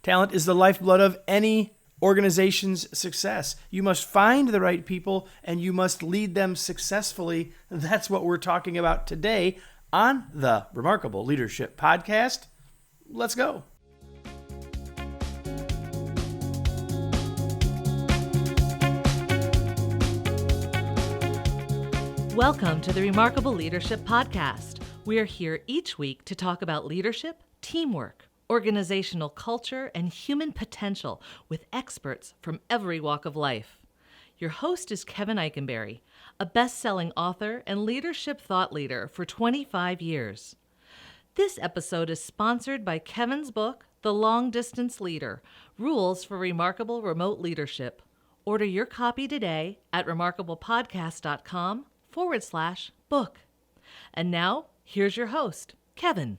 Talent is the lifeblood of any organization's success. You must find the right people and you must lead them successfully. That's what we're talking about today on the Remarkable Leadership Podcast. Let's go. Welcome to the Remarkable Leadership Podcast. We are here each week to talk about leadership, teamwork, organizational culture, and human potential with experts from every walk of life. Your host is Kevin Eikenberry, a best-selling author and leadership thought leader for 25 years. This episode is sponsored by Kevin's book, The Long Distance Leader: Rules for Remarkable Remote Leadership. Order your copy today at remarkablepodcast.com/book. And now, here's your host, Kevin.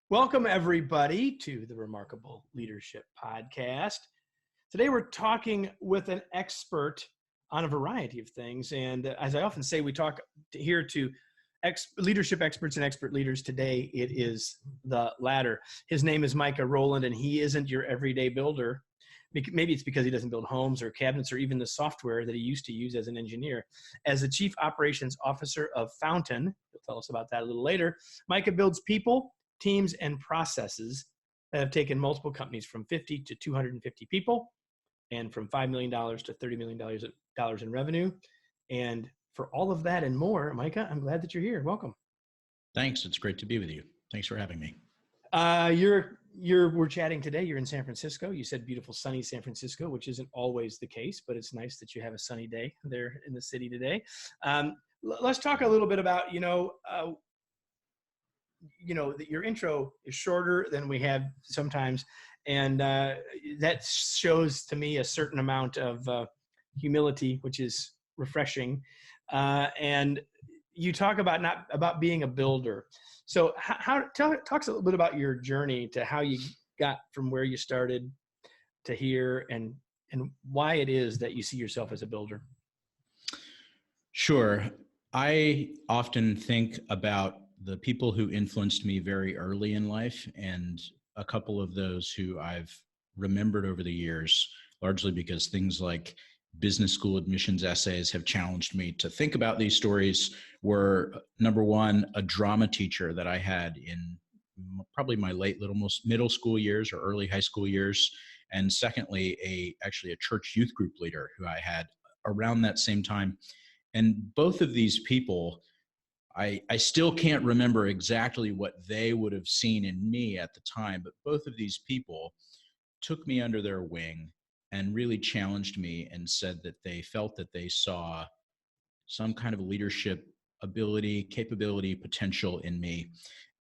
Welcome, everybody, to the Remarkable Leadership Podcast. Today, we're talking with an expert on a variety of things. And as I often say, we talk here to leadership experts and expert leaders. Today, it is the latter. His name is Micah Rowland, and he isn't your everyday builder. Maybe it's because he doesn't build homes or cabinets or even the software that he used to use as an engineer. As the Chief Operations Officer of Fountain, he'll tell us about that a little later, Micah builds people, teams, and processes that have taken multiple companies from 50 to 250 people and from $5 million to $30 million in revenue. And for all of that and more, Micah, I'm glad that you're here. Welcome. Thanks. It's great to be with you. Thanks for having me. We're chatting today. You're in San Francisco. You said beautiful, sunny San Francisco, which isn't always the case, but it's nice that you have a sunny day there in the city today. Let's talk a little bit about, that your intro is shorter than we have sometimes. And that shows to me a certain amount of humility, which is refreshing. And you talk about being a builder. So talk us a little bit about your journey to how you got from where you started to here and why it is that you see yourself as a builder. Sure. I often think about the people who influenced me very early in life, and a couple of those who I've remembered over the years, largely because things like business school admissions essays have challenged me to think about these stories, were number one, a drama teacher that I had in probably my late middle school years or early high school years. And secondly, actually a church youth group leader who I had around that same time. And both of these people, I still can't remember exactly what they would have seen in me at the time, but both of these people took me under their wing and really challenged me and said that they felt that they saw some kind of leadership ability, capability, potential in me,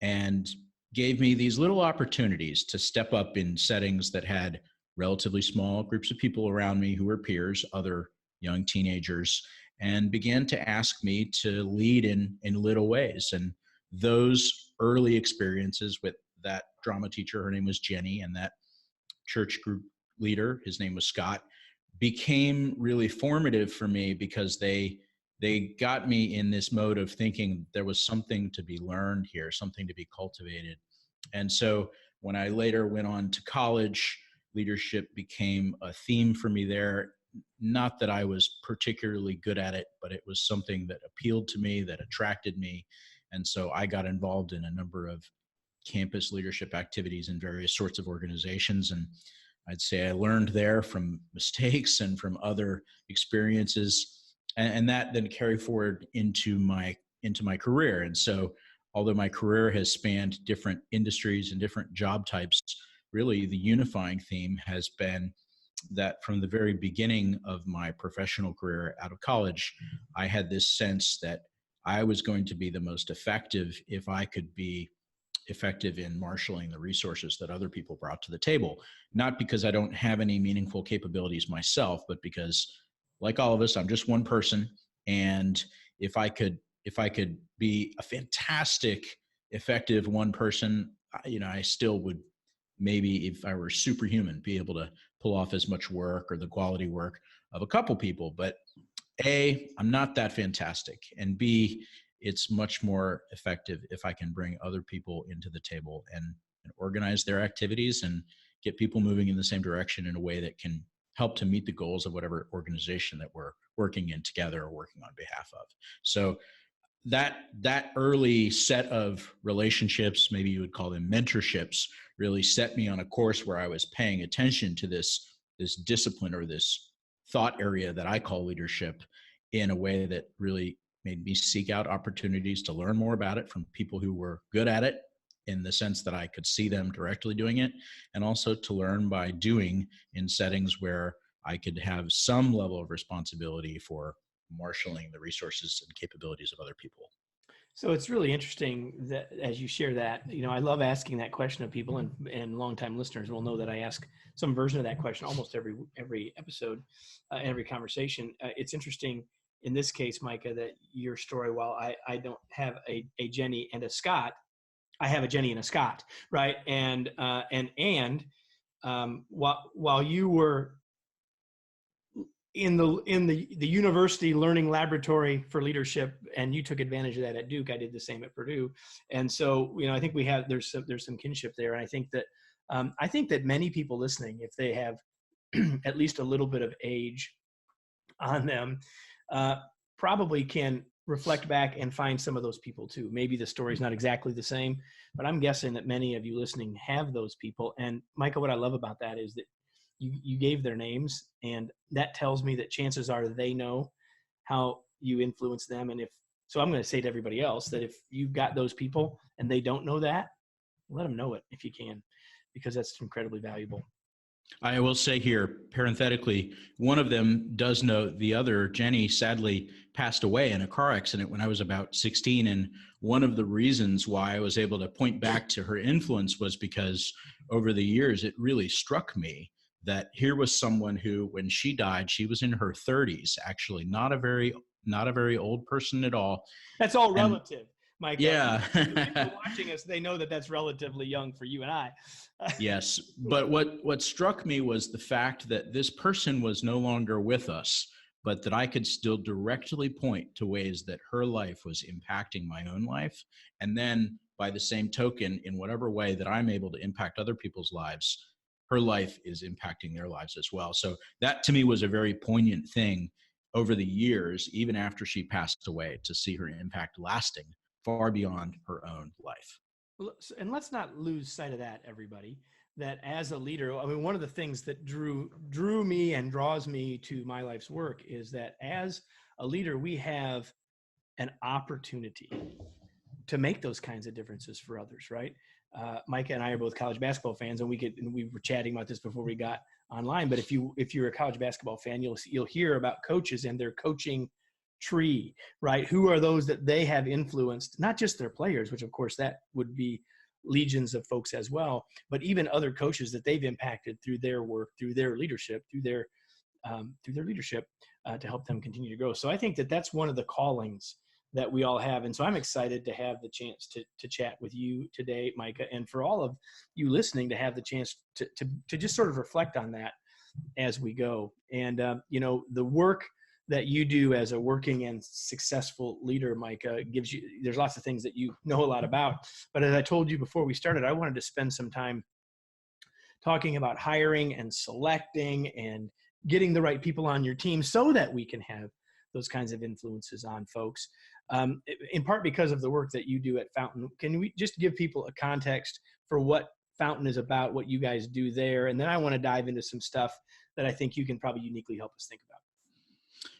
and gave me these little opportunities to step up in settings that had relatively small groups of people around me who were peers, other young teenagers, and began to ask me to lead in little ways. And those early experiences with that drama teacher, her name was Jenny, and that church group leader, his name was Scott, became really formative for me because they got me in this mode of thinking there was something to be learned here, something to be cultivated. And so when I later went on to college, leadership became a theme for me there. Not that I was particularly good at it, but it was something that appealed to me, that attracted me. And so I got involved in a number of campus leadership activities in various sorts of organizations. And I'd say I learned there from mistakes and from other experiences, and that then carried forward into my career. And so, although my career has spanned different industries and different job types, really the unifying theme has been that from the very beginning of my professional career out of college, I had this sense that I was going to be the most effective if I could be effective in marshaling the resources that other people brought to the table. Not because I don't have any meaningful capabilities myself, but because, like all of us, I'm just one person. And if I could be a fantastic, effective one person, I still would, maybe if I were superhuman, be able to pull off as much work or the quality work of a couple people. But A, I'm not that fantastic. And B, it's much more effective if I can bring other people into the table and and organize their activities and get people moving in the same direction in a way that can help to meet the goals of whatever organization that we're working in together or working on behalf of. So that early set of relationships, maybe you would call them mentorships, really set me on a course where I was paying attention to this discipline or this thought area that I call leadership in a way that really made me seek out opportunities to learn more about it from people who were good at it, in the sense that I could see them directly doing it, and also to learn by doing in settings where I could have some level of responsibility for marshaling the resources and capabilities of other people. So it's really interesting that as you share that, I love asking that question of people, and longtime listeners will know that I ask some version of that question almost every episode, every conversation. It's interesting in this case, Micah, that your story, while I don't have a Jenny and a Scott, I have a Jenny and a Scott, right? And while you were in the university learning laboratory for leadership, and you took advantage of that at Duke, I did the same at Purdue, and so I think there's some kinship there, and I think that many people listening, if they have at least a little bit of age on them, probably can reflect back and find some of those people too. Maybe the story's not exactly the same, but I'm guessing that many of you listening have those people. And Micah, what I love about that is that you gave their names, and that tells me that chances are they know how you influence them. And so I'm going to say to everybody else that if you've got those people and they don't know that, let them know it if you can, because that's incredibly valuable. I will say here, parenthetically, one of them does know. The other, Jenny, sadly passed away in a car accident when I was about 16. And one of the reasons why I was able to point back to her influence was because over the years, it really struck me that here was someone who, when she died, she was in her 30s, actually, not a very old person at all. That's all relative. Micah. Yeah. People watching us, they know that that's relatively young for you and I. Yes. But what struck me was the fact that this person was no longer with us, but that I could still directly point to ways that her life was impacting my own life. And then by the same token, in whatever way that I'm able to impact other people's lives, her life is impacting their lives as well. So that to me was a very poignant thing over the years, even after she passed away, to see her impact lasting far beyond her own life. And let's not lose sight of that, everybody, that as a leader, I mean, one of the things that drew me and draws me to my life's work is that as a leader, we have an opportunity to make those kinds of differences for others, right? Micah and I are both college basketball fans, and we were chatting about this before we got online. But if you're a college basketball fan, you'll hear about coaches and their coaching tree, right? Who are those that they have influenced, not just their players, which of course that would be legions of folks as well, but even other coaches that they've impacted through their work, through their leadership, to help them continue to grow. So I think that that's one of the callings that we all have. And so I'm excited to have the chance to chat with you today, Micah, and for all of you listening to have the chance to just sort of reflect on that as we go. And, the work that you do as a working and successful leader, Micah, there's lots of things that you know a lot about. But as I told you before we started, I wanted to spend some time talking about hiring and selecting and getting the right people on your team so that we can have those kinds of influences on folks. In part because of the work that you do at Fountain. Can we just give people a context for what Fountain is about, what you guys do there? And then I want to dive into some stuff that I think you can probably uniquely help us think about.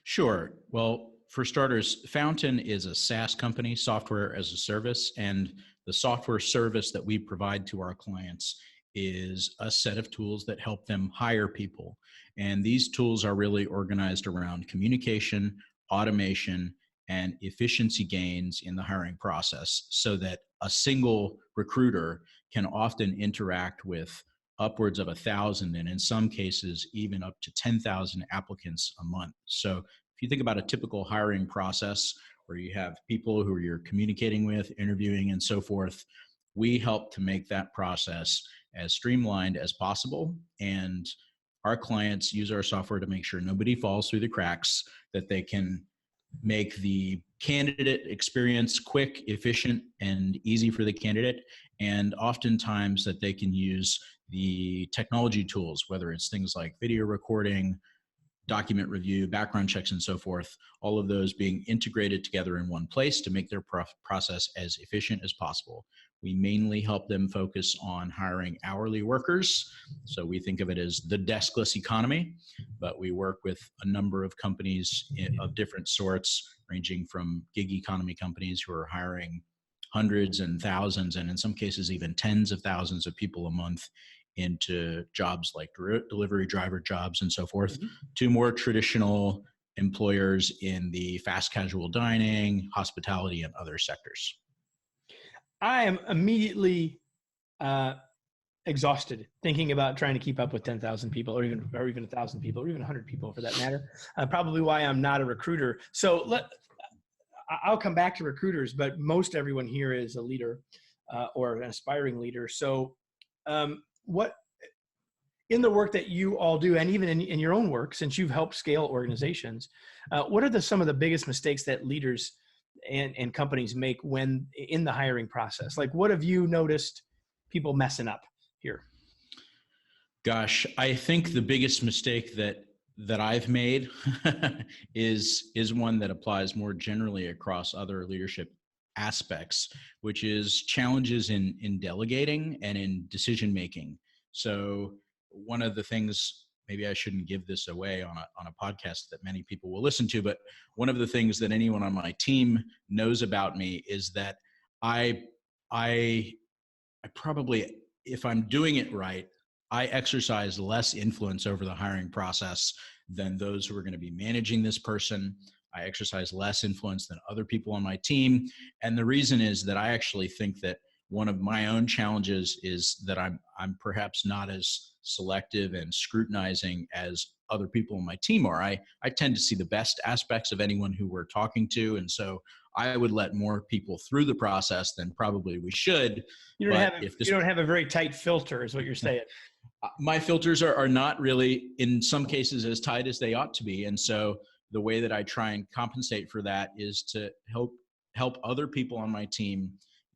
Sure. Well, for starters, Fountain is a SaaS company, software as a service, and the software service that we provide to our clients is a set of tools that help them hire people. And these tools are really organized around communication, automation, and efficiency gains in the hiring process so that a single recruiter can often interact with upwards of 1,000 and in some cases even up to 10,000 applicants a month. So if you think about a typical hiring process where you have people who you're communicating with, interviewing, and so forth, we help to make that process as streamlined as possible. And our clients use our software to make sure nobody falls through the cracks, that they can make the candidate experience quick, efficient, and easy for the candidate, and oftentimes that they can use the technology tools, whether it's things like video recording, document review, background checks, and so forth, all of those being integrated together in one place to make their process as efficient as possible. We mainly help them focus on hiring hourly workers. So we think of it as the deskless economy, but we work with a number of companies of different sorts, ranging from gig economy companies who are hiring hundreds and thousands, and in some cases even tens of thousands of people a month into jobs like delivery driver jobs and so forth, to more traditional employers in the fast casual dining, hospitality, and other sectors. I am immediately exhausted thinking about trying to keep up with 10,000 people or even 1,000 people or even 100 people for that matter. Probably why I'm not a recruiter. So I'll come back to recruiters, but most everyone here is a leader or an aspiring leader. So what in the work that you all do, and even in your own work, since you've helped scale organizations, what are some of the biggest mistakes that leaders and companies make when in the hiring process? Like, what have you noticed people messing up here? Gosh, I think the biggest mistake that I've made is one that applies more generally across other leadership aspects, which is challenges in delegating and in decision making. So one of the things, maybe I shouldn't give this away on a podcast that many people will listen to, but one of the things that anyone on my team knows about me is that I probably, if I'm doing it right, I exercise less influence over the hiring process than those who are going to be managing this person. I exercise less influence than other people on my team. And the reason is that I actually think that one of my own challenges is that I'm perhaps not as selective and scrutinizing as other people on my team are. I tend to see the best aspects of anyone who we're talking to. And so I would let more people through the process than probably we should. You don't have a very tight filter is what you're saying. My filters are not really, in some cases, as tight as they ought to be. And so the way that I try and compensate for that is to help other people on my team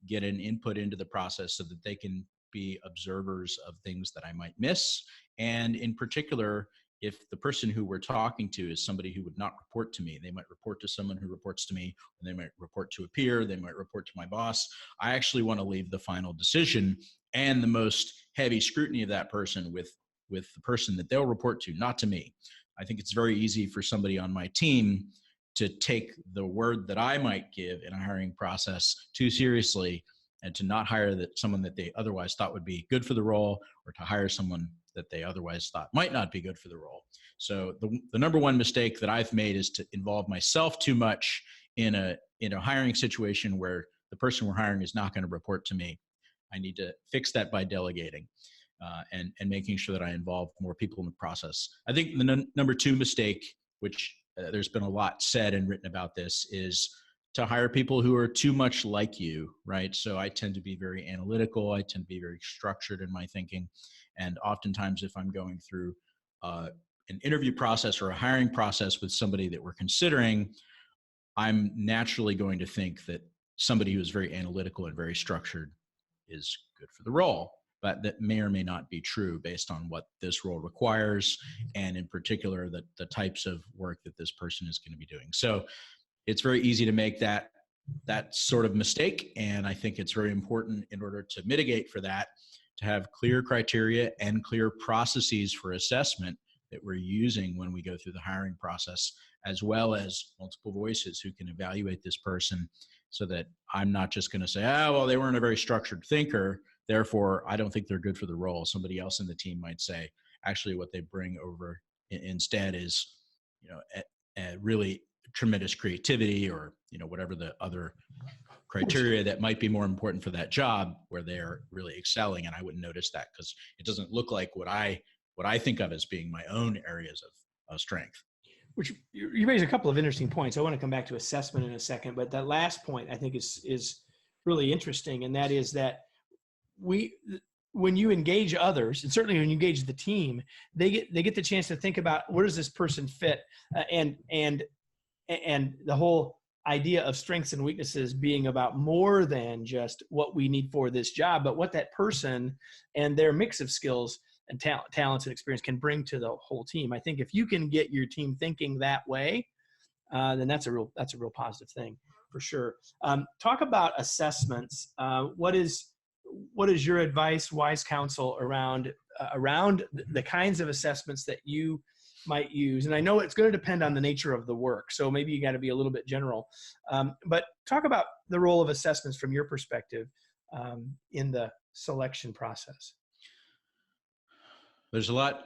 get an input into the process so that they can be observers of things that I might miss. And in particular, if the person who we're talking to is somebody who would not report to me, they might report to someone who reports to me, or they might report to a peer, they might report to my boss. I actually want to leave the final decision and the most heavy scrutiny of that person with the person that they'll report to, not to me. I think it's very easy for somebody on my team to take the word that I might give in a hiring process too seriously and to not hire someone that they otherwise thought would be good for the role, or to hire someone that they otherwise thought might not be good for the role. So the number one mistake that I've made is to involve myself too much in a hiring situation where the person we're hiring is not going to report to me. I need to fix that by delegating and making sure that I involve more people in the process. I think the number two mistake, which there's been a lot said and written about this, is to hire people who are too much like you, right? So I tend to be very analytical. I tend to be very structured in my thinking. And oftentimes if I'm going through an interview process or a hiring process with somebody that we're considering, I'm naturally going to think that somebody who is very analytical and very structured is good for the role. But that may or may not be true based on what this role requires, and in particular, the types of work that this person is going to be doing. So it's very easy to make that sort of mistake. And I think it's very important, in order to mitigate for that, to have clear criteria and clear processes for assessment that we're using when we go through the hiring process, as well as multiple voices who can evaluate this person, so that I'm not just going to say, well, they weren't a very structured thinker, therefore I don't think they're good for the role. Somebody else in the team might say, actually what they bring over instead is, a really tremendous creativity, or, whatever the other criteria that might be more important for that job, where they're really excelling. And I wouldn't notice that because it doesn't look like what I think of as being my own areas of strength. Which you raise a couple of interesting points. I want to come back to assessment in a second, but that last point I think is really interesting. And that is that when you engage others, and certainly when you engage the team, they get the chance to think about, where does this person fit? And the whole idea of strengths and weaknesses being about more than just what we need for this job, but what that person and their mix of skills and talents and experience can bring to the whole team. I think if you can get your team thinking that way, then that's a real positive thing for sure. Talk about assessments. What is your advice, wise counsel around the kinds of assessments that you might use? And I know it's going to depend on the nature of the work, so maybe you got to be a little bit general. But talk about the role of assessments from your perspective in the selection process. There's a lot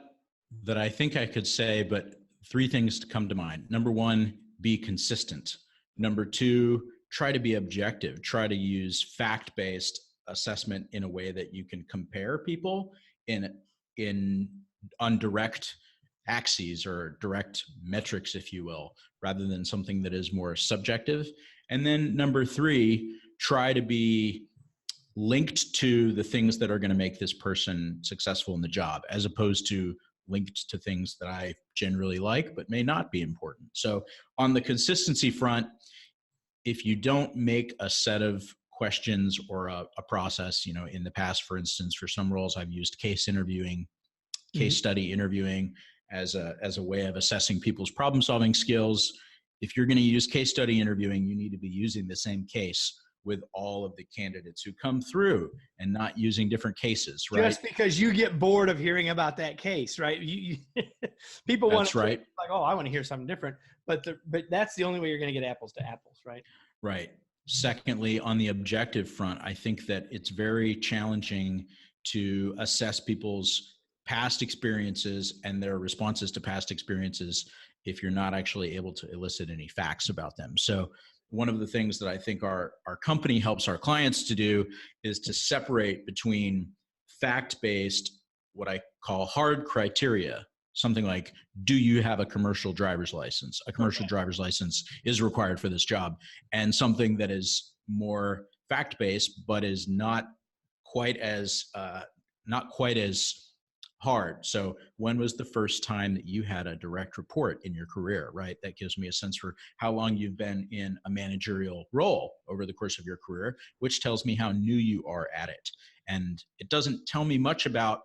that I think I could say, but 3 things to come to mind. Number 1, be consistent. Number 2, try to be objective. Try to use fact-based assessment in a way that you can compare people on direct axes or direct metrics, if you will, rather than something that is more subjective. And then number 3, try to be linked to the things that are going to make this person successful in the job, as opposed to linked to things that I generally like but may not be important. So on the consistency front, if you don't make a set of questions or a process, in the past, for instance, for some roles, I've used case interviewing, case study interviewing as a way of assessing people's problem solving skills. If you're going to use case study interviewing, you need to be using the same case with all of the candidates who come through and not using different cases, right? Just because you get bored of hearing about that case, right? People want to like, oh, I want to hear something different, but that's the only way you're going to get apples to apples, right? Right. Secondly, on the objective front, I think that it's very challenging to assess people's past experiences and their responses to past experiences if you're not actually able to elicit any facts about them. So one of the things that I think our company helps our clients to do is to separate between fact-based, what I call hard criteria, something like, do you have a commercial driver's license? A commercial driver's license is required for this job. And something that is more fact-based, but is not quite as hard. So when was the first time that you had a direct report in your career, right? That gives me a sense for how long you've been in a managerial role over the course of your career, which tells me how new you are at it. And it doesn't tell me much about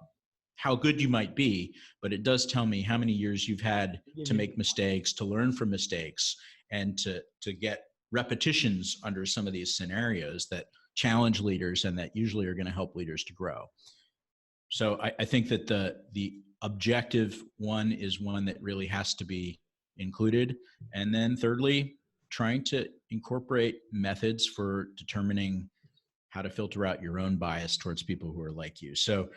how good you might be, but it does tell me how many years you've had to make mistakes, to learn from mistakes, and to get repetitions under some of these scenarios that challenge leaders and that usually are going to help leaders to grow. So I think that the objective one is one that really has to be included. And then thirdly, trying to incorporate methods for determining how to filter out your own bias towards people who are like you. So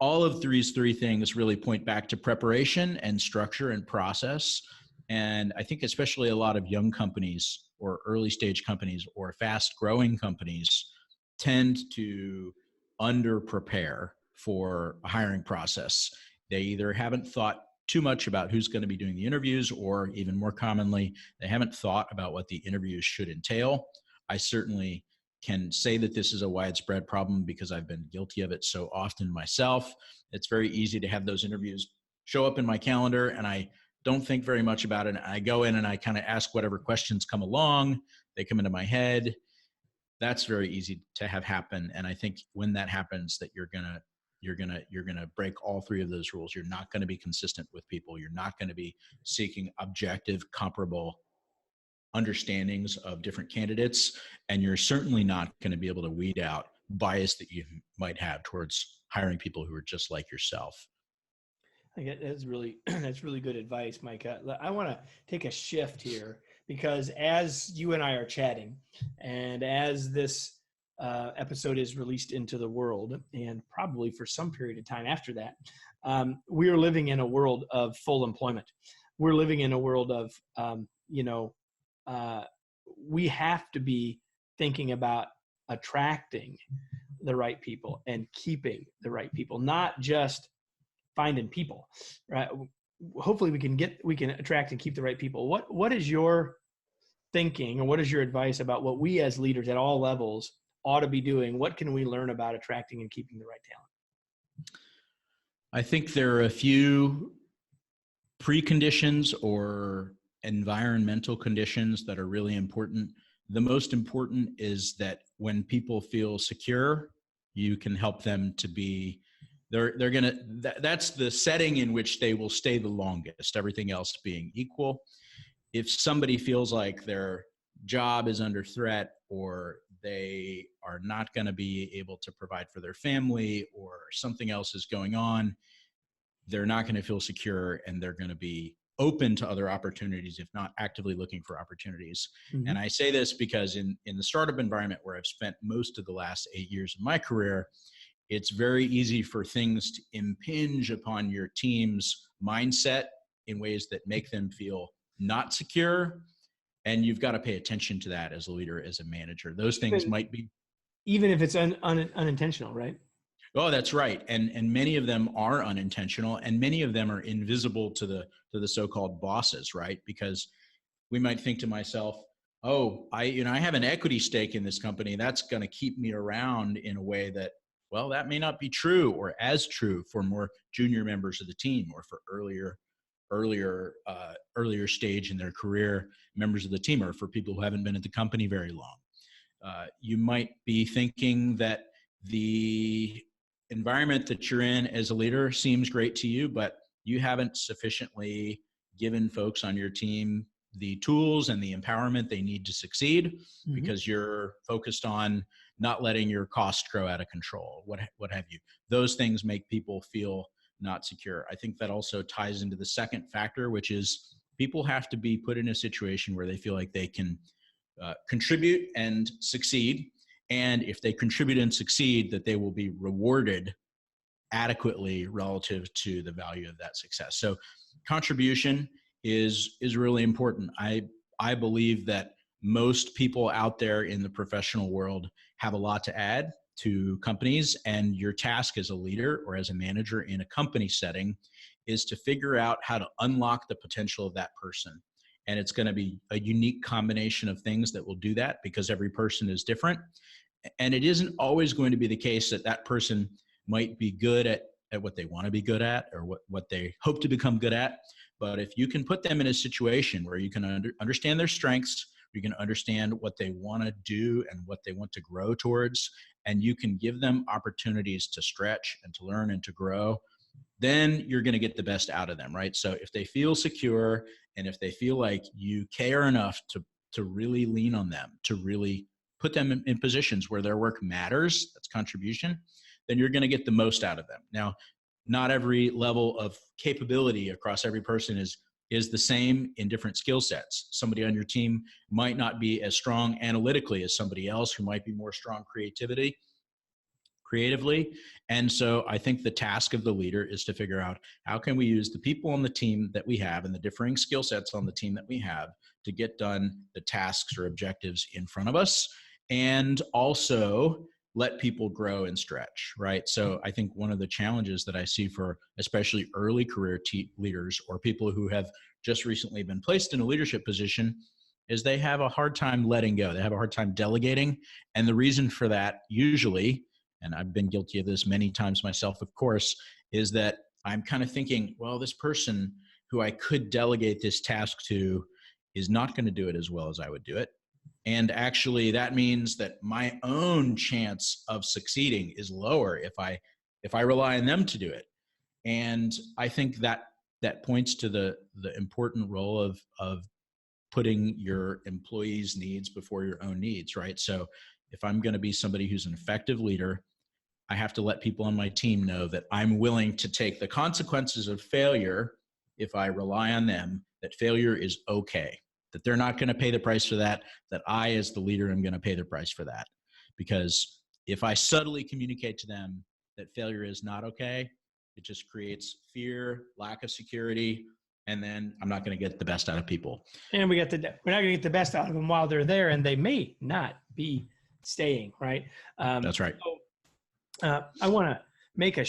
all of these 3 things really point back to preparation and structure and process. And I think especially a lot of young companies or early stage companies or fast growing companies tend to under prepare for a hiring process. They either haven't thought too much about who's going to be doing the interviews, or even more commonly, they haven't thought about what the interviews should entail. I certainly can say that this is a widespread problem because I've been guilty of it so often myself. It's very easy to have those interviews show up in my calendar and I don't think very much about it. I go in and I kind of ask whatever questions come along. They come into my head. That's very easy to have happen. And I think when that happens, that you're gonna break all 3 of those rules. You're not going to be consistent with people. You're not going to be seeking objective, comparable understandings of different candidates, and you're certainly not going to be able to weed out bias that you might have towards hiring people who are just like yourself. I get that's really good advice, Micah. I want to take a shift here because as you and I are chatting, and as this episode is released into the world, and probably for some period of time after that, we are living in a world of full employment. We're living in a world of we have to be thinking about attracting the right people and keeping the right people, not just finding people, right? Hopefully we can attract and keep the right people. What is your thinking, or what is your advice about what we as leaders at all levels ought to be doing? What can we learn about attracting and keeping the right talent? I think there are a few preconditions or environmental conditions that are really important. The most important is that when people feel secure, you can help them to be, that's the setting in which they will stay the longest, everything else being equal. If somebody feels like their job is under threat, or they are not going to be able to provide for their family, or something else is going on, they're not going to feel secure, and they're going to be open to other opportunities, if not actively looking for opportunities. Mm-hmm. And I say this because in the startup environment where I've spent most of the last 8 years of my career, it's very easy for things to impinge upon your team's mindset in ways that make them feel not secure. And you've got to pay attention to that as a leader, as a manager. Those things might be, even if it's unintentional, right? Oh, that's right. And many of them are unintentional, and many of them are invisible to the so-called bosses, right? Because we might think to myself, oh, I have an equity stake in this company. That's going to keep me around in a way that, well, that may not be true, or as true for more junior members of the team, or for earlier stage in their career members of the team, or for people who haven't been at the company very long. You might be thinking that the environment that you're in as a leader seems great to you, but you haven't sufficiently given folks on your team the tools and the empowerment they need to succeed, mm-hmm. because you're focused on not letting your cost grow out of control, what have you. Those things make people feel not secure. I think that also ties into the second factor, which is people have to be put in a situation where they feel like they can contribute and succeed. And if they contribute and succeed, that they will be rewarded adequately relative to the value of that success. So contribution is really important. I believe that most people out there in the professional world have a lot to add to companies, and your task as a leader or as a manager in a company setting is to figure out how to unlock the potential of that person. And it's going to be a unique combination of things that will do that, because every person is different. And it isn't always going to be the case that that person might be good at what they want to be good at, or what they hope to become good at. But if you can put them in a situation where you can understand their strengths, you can understand what they want to do and what they want to grow towards, and you can give them opportunities to stretch and to learn and to grow, then you're going to get the best out of them, right? So if they feel secure, and if they feel like you care enough to really lean on them, to really put them in positions where their work matters, that's contribution, then you're going to get the most out of them. Now, not every level of capability across every person is the same in different skill sets. Somebody on your team might not be as strong analytically as somebody else who might be more strong creatively. And so I think the task of the leader is to figure out, how can we use the people on the team that we have and the differing skill sets on the team that we have to get done the tasks or objectives in front of us, and also let people grow and stretch, right? So I think one of the challenges that I see for especially early career leaders, or people who have just recently been placed in a leadership position, is they have a hard time letting go. They have a hard time delegating. And the reason for that usually, and I've been guilty of this many times myself, of course, is that I'm kind of thinking, well, this person who I could delegate this task to is not going to do it as well as I would do it. And actually that means that my own chance of succeeding is lower if I rely on them to do it. And I think that points to the important role of putting your employees' needs before your own needs, right? So if I'm going to be somebody who's an effective leader, I have to let people on my team know that I'm willing to take the consequences of failure if I rely on them, that failure is okay, that they're not going to pay the price for that, that I, as the leader, am going to pay the price for that. Because if I subtly communicate to them that failure is not okay, it just creates fear, lack of security, and then I'm not going to get the best out of people. And we're not going to get the best out of them while they're there, and they may not be staying, right? That's right. So, I want to make a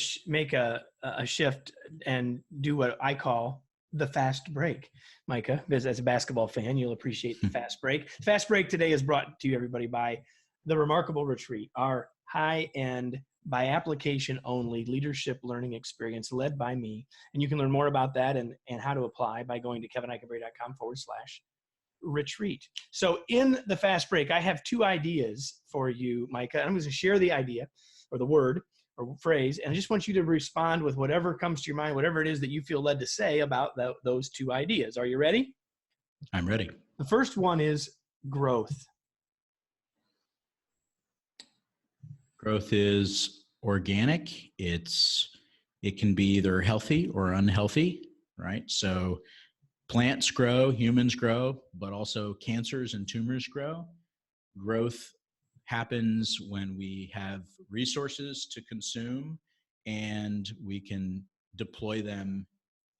shift and do what I call the fast break, Micah. As a basketball fan, you'll appreciate the fast break. Fast break today is brought to you, everybody, by the Remarkable Retreat, our high-end by application only leadership learning experience led by me. And you can learn more about that and how to apply by going to kevinikenberry.com/retreat. So in the fast break, I have 2 ideas for you, Micah. I'm going to share the idea or the word or phrase, and I just want you to respond with whatever comes to your mind, whatever it is that you feel led to say about those 2 ideas. Are you ready? I'm ready. The first one is growth. Growth is organic. It can be either healthy or unhealthy, right? So plants grow, humans grow, but also cancers and tumors grow. Growth happens when we have resources to consume and we can deploy them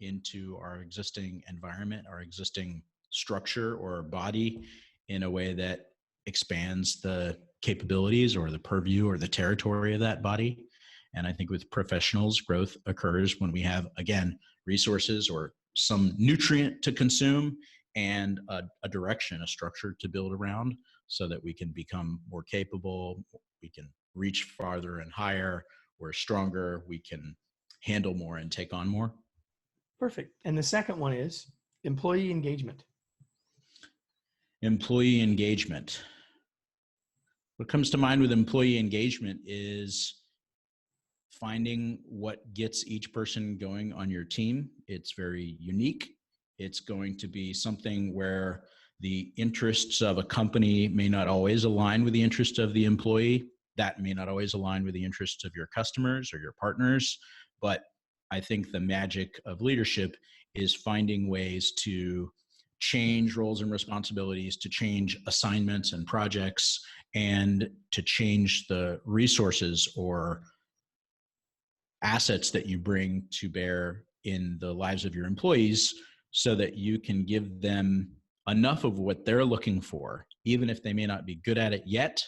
into our existing environment, our existing structure or body in a way that expands the capabilities or the purview or the territory of that body. And I think with professionals, growth occurs when we have, again, resources or some nutrient to consume and a direction, a structure to build around so that we can become more capable, we can reach farther and higher, we're stronger, we can handle more and take on more. Perfect. And the second one is employee engagement. Employee engagement. What comes to mind with employee engagement is finding what gets each person going on your team. It's very unique. It's going to be something where the interests of a company may not always align with the interests of the employee. That may not always align with the interests of your customers or your partners. But I think the magic of leadership is finding ways to change roles and responsibilities, to change assignments and projects, and to change the resources or assets that you bring to bear in the lives of your employees so that you can give them enough of what they're looking for, even if they may not be good at it yet,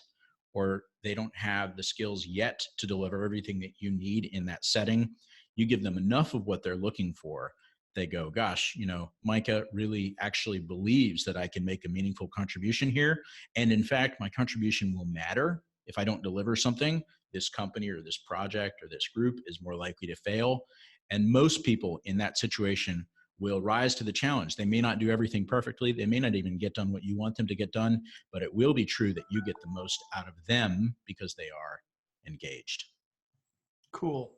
or they don't have the skills yet to deliver everything that you need in that setting. You give them enough of what they're looking for. They go, gosh, Micah really actually believes that I can make a meaningful contribution here. And in fact, my contribution will matter. If I don't deliver something, this company or this project or this group is more likely to fail. And most people in that situation will rise to the challenge. They may not do everything perfectly. They may not even get done what you want them to get done, but it will be true that you get the most out of them because they are engaged. Cool.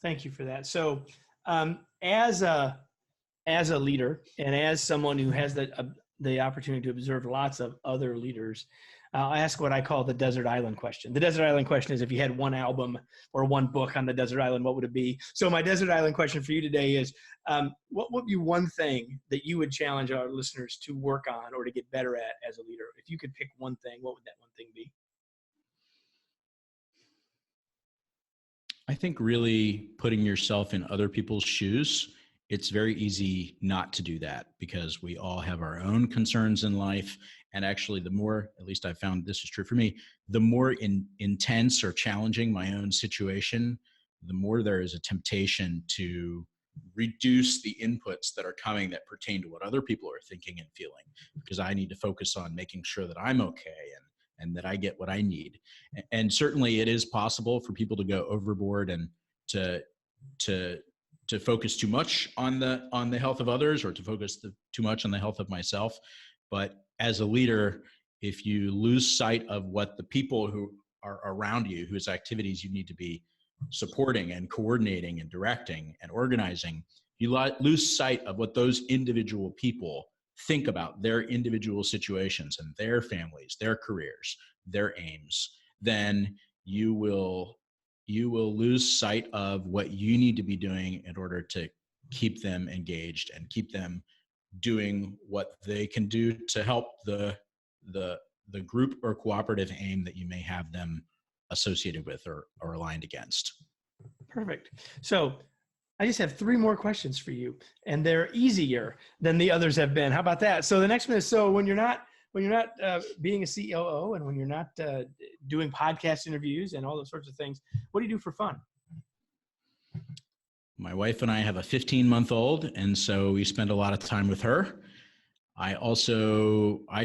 Thank you for that. So as a leader and as someone who has the opportunity to observe lots of other leaders, I'll ask what I call the desert island question. The desert island question is, if you had one album or one book on the desert island, what would it be? So my desert island question for you today is, what would be one thing that you would challenge our listeners to work on or to get better at as a leader? If you could pick one thing, what would that one thing be? I think really putting yourself in other people's shoes. It's very easy not to do that because we all have our own concerns in life. And actually, the more, at least I found this is true for me, the more intense or challenging my own situation, the more there is a temptation to reduce the inputs that are coming that pertain to what other people are thinking and feeling, because I need to focus on making sure that I'm okay and that I get what I need. And certainly it is possible for people to go overboard and to focus too much on the health of others or to focus too much on the health of myself. But as a leader, if you lose sight of what the people who are around you, whose activities you need to be supporting and coordinating and directing and organizing, you lose sight of what those individual people think about their individual situations and their families, their careers, their aims, then you will lose sight of what you need to be doing in order to keep them engaged and keep them doing what they can do to help the group or cooperative aim that you may have them associated with or aligned against. Perfect. So I just have 3 more questions for you, and they're easier than the others have been. How about that? So the next one is, so when you're not being a COO and when you're not doing podcast interviews and all those sorts of things, what do you do for fun? My wife and I have a 15-month-old, and so we spend a lot of time with her. I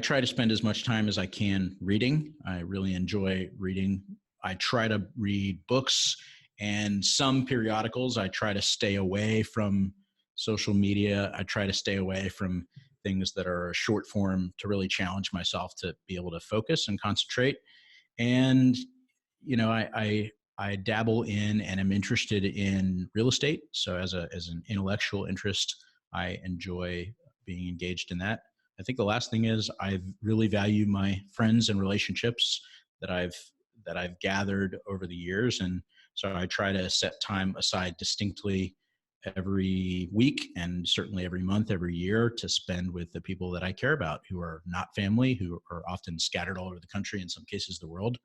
try to spend as much time as I can reading. I really enjoy reading I try to read books and some periodicals. I try to stay away from social media. I try to stay away from things that are short form to really challenge myself to be able to focus and concentrate. And, I dabble in and am interested in real estate. So as an intellectual interest, I enjoy being engaged in that. I think the last thing is I really value my friends and relationships that I've gathered over the years. And so I try to set time aside distinctly every week and certainly every month, every year to spend with the people that I care about, who are not family, who are often scattered all over the country, in some cases the world,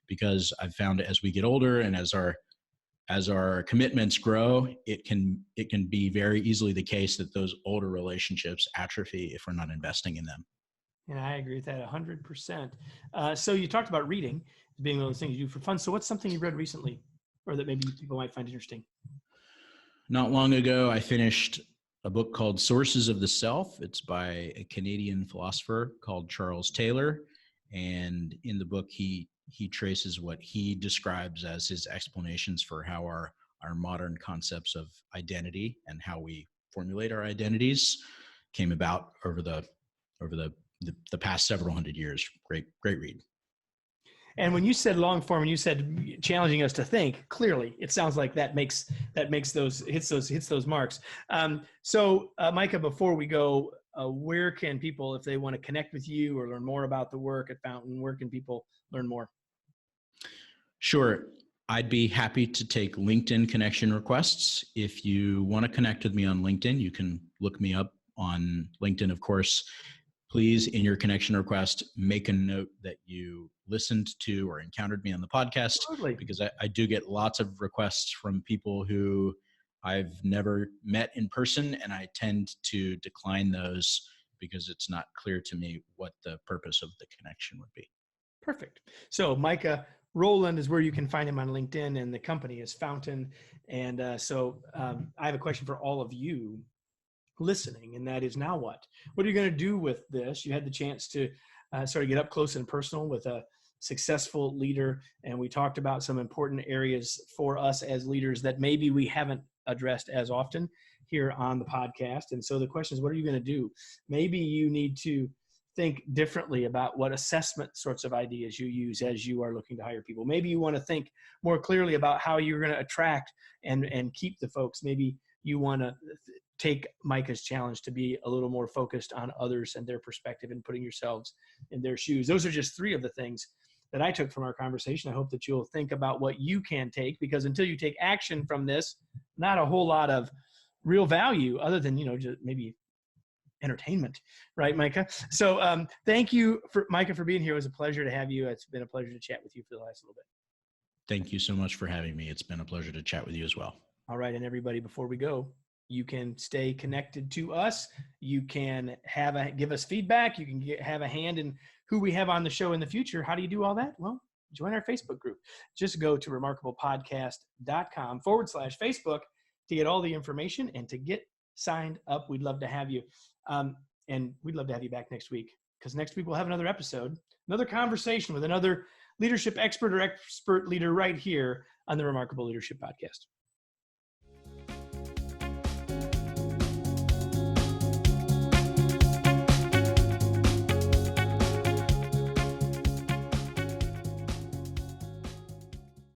because I've found that as we get older and as our commitments grow, it can be very easily the case that those older relationships atrophy if we're not investing in them. And I agree with that 100%. So you talked about reading as being one of those things you do for fun. So what's something you read recently or that maybe people might find interesting? Not long ago, I finished a book called Sources of the Self. It's by a Canadian philosopher called Charles Taylor. And in the book, he traces what he describes as his explanations for how our modern concepts of identity and how we formulate our identities came about over the past several hundred years. Great read. And when you said long form and you said challenging us to think, clearly it sounds like that hits those marks. So Micah, before we go, where can people, if they want to connect with you or learn more about the work at Fountain, where can people learn more? Sure. I'd be happy to take LinkedIn connection requests. If you want to connect with me on LinkedIn, you can look me up on LinkedIn, of course. Please, in your connection request, make a note that you listened to or encountered me on the podcast, Totally. because I do get lots of requests from people who I've never met in person, and I tend to decline those because it's not clear to me what the purpose of the connection would be. Perfect. So Micah Rowland is where you can find him on LinkedIn, and the company is Fountain. And I have a question for all of you listening, and that is, now what? What are you going to do with this? You had the chance to sort of get up close and personal with a successful leader, and we talked about some important areas for us as leaders that maybe we haven't addressed as often here on the podcast. And so the question is, what are you going to do? Maybe you need to think differently about what assessment sorts of ideas you use as you are looking to hire people. Maybe you want to think more clearly about how you're going to attract and keep the folks. Maybe you want to take Micah's challenge to be a little more focused on others and their perspective and putting yourselves in their shoes. Those are just three of the things that I took from our conversation. I hope that you'll think about what you can take, because until you take action from this, not a whole lot of real value other than, just maybe entertainment, right, Micah? So thank you, Micah, for being here. It was a pleasure to have you. It's been a pleasure to chat with you for the last little bit. Thank you so much for having me. It's been a pleasure to chat with you as well. All right, and everybody, before we go, you can stay connected to us. You can give us feedback. You can have a hand in who we have on the show in the future. How do you do all that? Well, join our Facebook group. Just go to remarkablepodcast.com/Facebook to get all the information and to get signed up. We'd love to have you. And we'd love to have you back next week, because next week we'll have another episode, another conversation with another leadership expert or expert leader right here on the Remarkable Leadership Podcast.